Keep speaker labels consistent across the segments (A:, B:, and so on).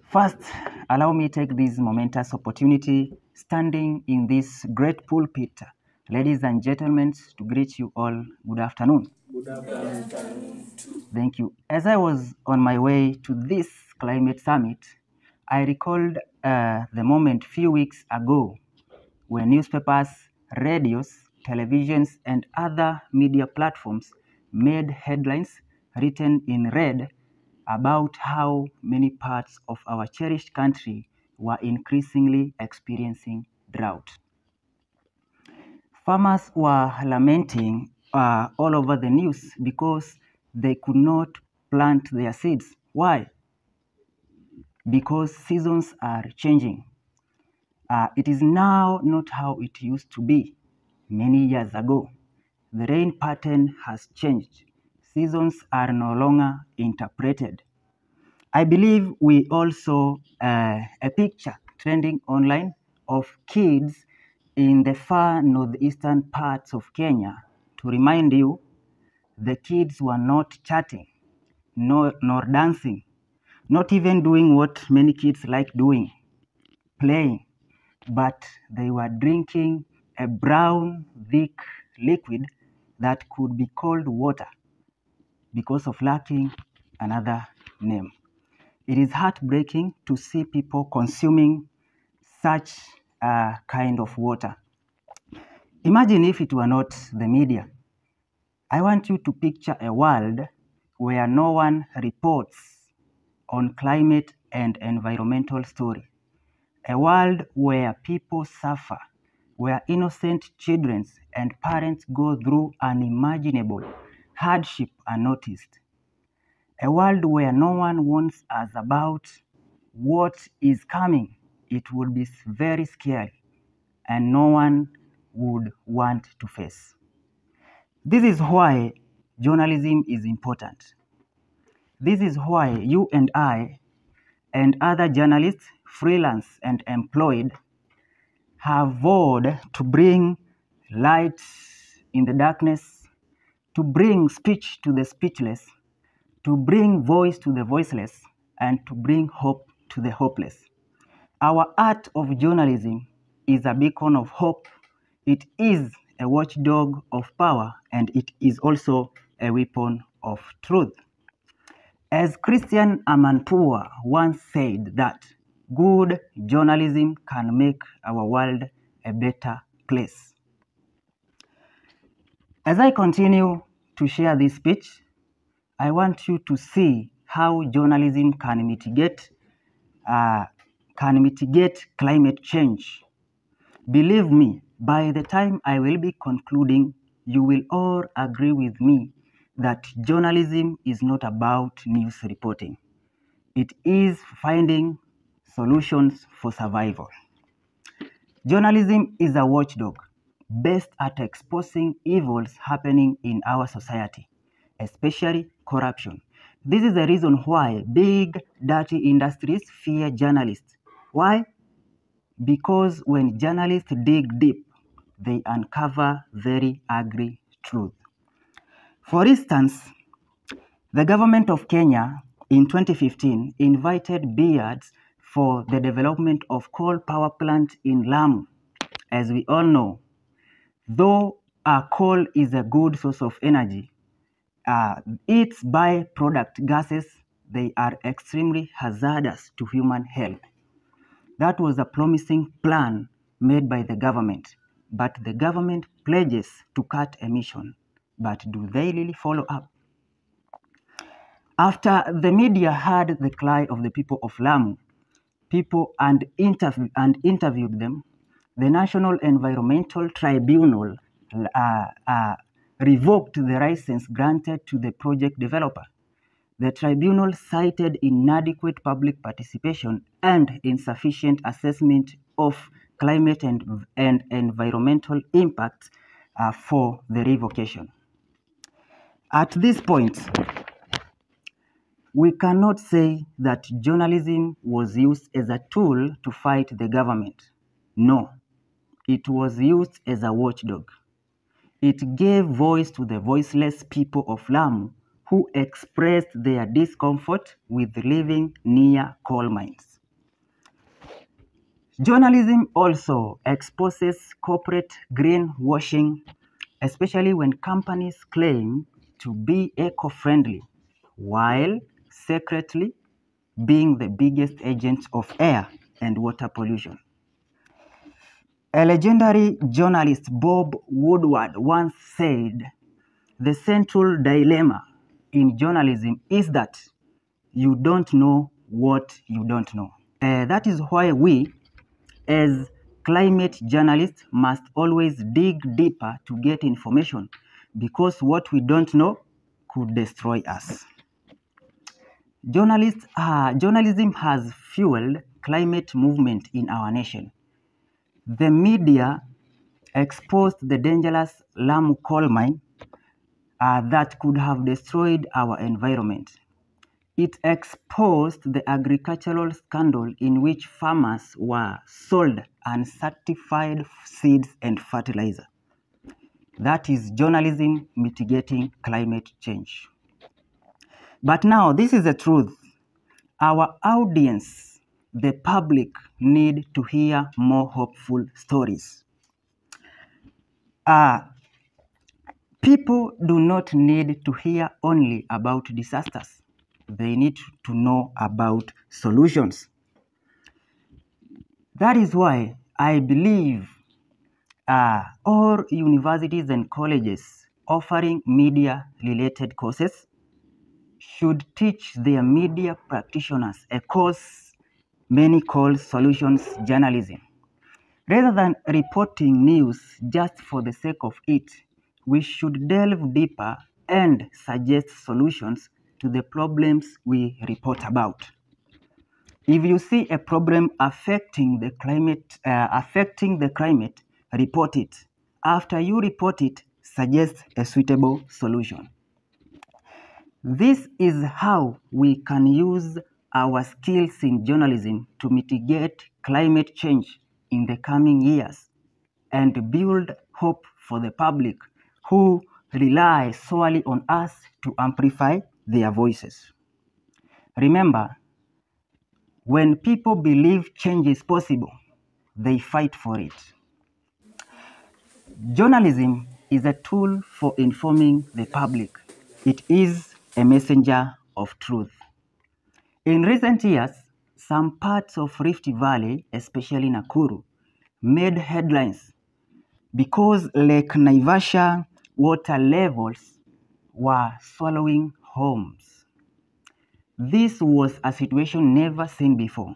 A: First, allow me take this momentous opportunity, standing in this great pulpit, ladies and gentlemen, to greet you all good afternoon.
B: Good afternoon.
A: Thank you. As I was on my way to this climate summit, I recalled the moment few weeks ago when newspapers, radios, televisions, and other media platforms made headlines written in red about how many parts of our cherished country were increasingly experiencing drought. Farmers were lamenting all over the news because they could not plant their seeds. Why? Because seasons are changing. It is now not how it used to be many years ago. The rain pattern has changed. Seasons are no longer interpreted. I believe we all saw a picture trending online of kids in the far northeastern parts of Kenya. To remind you, the kids were not chatting, nor dancing, not even doing what many kids like doing, playing, but they were drinking a brown, thick liquid that could be called water because of lacking another name. It is heartbreaking to see people consuming such a kind of water. Imagine if it were not the media. I want you to picture a world where no one reports on climate and environmental story. A world where people suffer, where innocent children and parents go through unimaginable hardship unnoticed. A world where no one warns us about what is coming. It would be very scary and no one would want to face. This is why journalism is important. This is why you and I and other journalists, freelance and employed, have vowed to bring light in the darkness, to bring speech to the speechless, to bring voice to the voiceless, and to bring hope to the hopeless. Our art of journalism is a beacon of hope. It is a watchdog of power, and it is also a weapon of truth. As Christian Amanpour once said that good journalism can make our world a better place. As I continue to share this speech, I want you to see how journalism can mitigate climate change. Believe me, by the time I will be concluding, you will all agree with me that journalism is not about news reporting. It is finding solutions for survival. Journalism is a watchdog based at exposing evils happening in our society, especially corruption. This is the reason why big, dirty industries fear journalists. Why? Because when journalists dig deep, they uncover very ugly truth. For instance, the government of Kenya in 2015 invited Beards for the development of coal power plant in Lamu. As we all know, though coal is a good source of energy, its byproduct gases, they are extremely hazardous to human health. That was a promising plan made by the government, but the government pledges to cut emission. But do they really follow up? After the media heard the cry of the people of Lamu, and interviewed them, the National Environmental Tribunal revoked the license granted to the project developer. The tribunal cited inadequate public participation and insufficient assessment of climate and environmental impacts for the revocation. At this point, we cannot say that journalism was used as a tool to fight the government. No, it was used as a watchdog. It gave voice to the voiceless people of Lamu who expressed their discomfort with living near coal mines. Journalism also exposes corporate greenwashing, especially when companies claim to be eco-friendly while secretly being the biggest agents of air and water pollution. A legendary journalist, Bob Woodward, once said, "The central dilemma in journalism is that you don't know what you don't know." That is why we, as climate journalists, must always dig deeper to get information, because what we don't know could destroy us. Journalism has fueled climate movement in our nation. The media exposed the dangerous Lamu coal mine that could have destroyed our environment. It exposed the agricultural scandal in which farmers were sold uncertified seeds and fertilizer. That is journalism mitigating climate change. But now, this is the truth. Our audience, the public, need to hear more hopeful stories. People do not need to hear only about disasters. They need to know about solutions. That is why I believe all universities and colleges offering media-related courses should teach their media practitioners a course many call solutions journalism. Rather than reporting news just for the sake of it, we should delve deeper and suggest solutions to the problems we report about. If you see a problem affecting the climate, report it. After you report it, suggest a suitable solution. This is how we can use our skills in journalism to mitigate climate change in the coming years and build hope for the public who rely solely on us to amplify their voices. Remember, when people believe change is possible, they fight for it. Journalism is a tool for informing the public. It is a messenger of truth. In recent years, some parts of Rift Valley, especially Nakuru, made headlines because Lake Naivasha water levels were swallowing homes. This was a situation never seen before.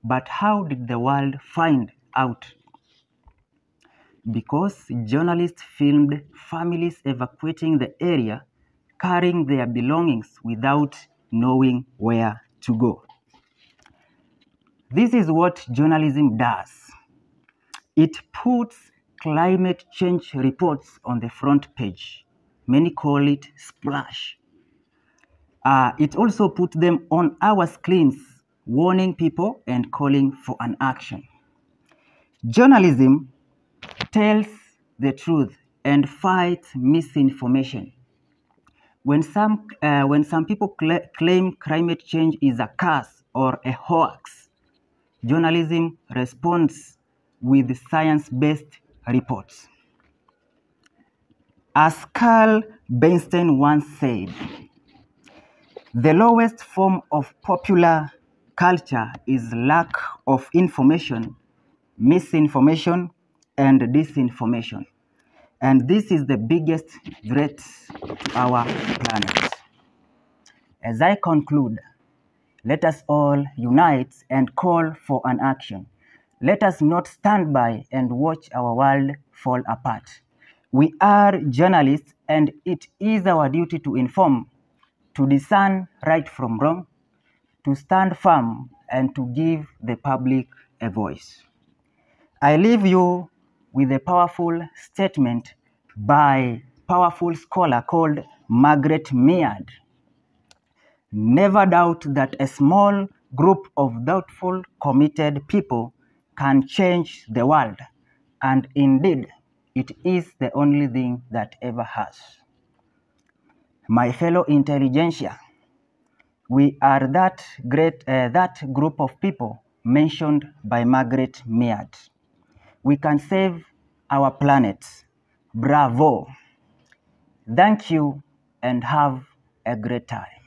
A: But how did the world find out? Because journalists filmed families evacuating the area, carrying their belongings without knowing where to go. This is what journalism does. It puts climate change reports on the front page. Many call it splash. It also puts them on our screens, warning people and calling for an action. Journalism tells the truth and fights misinformation. When some people claim climate change is a curse or a hoax, journalism responds with science-based reports. As Carl Bernstein once said, the lowest form of popular culture is lack of information, misinformation, and disinformation. And this is the biggest threat to our planet. As I conclude, let us all unite and call for an action. Let us not stand by and watch our world fall apart. We are journalists, and it is our duty to inform, to discern right from wrong, to stand firm, and to give the public a voice. I leave you with a powerful statement by a powerful scholar called Margaret Mead. Never doubt that a small group of thoughtful, committed people can change the world, and indeed, it is the only thing that ever has. My fellow intelligentsia, we are that group of people mentioned by Margaret Mead. We can save our planet. Bravo! Thank you and have a great time.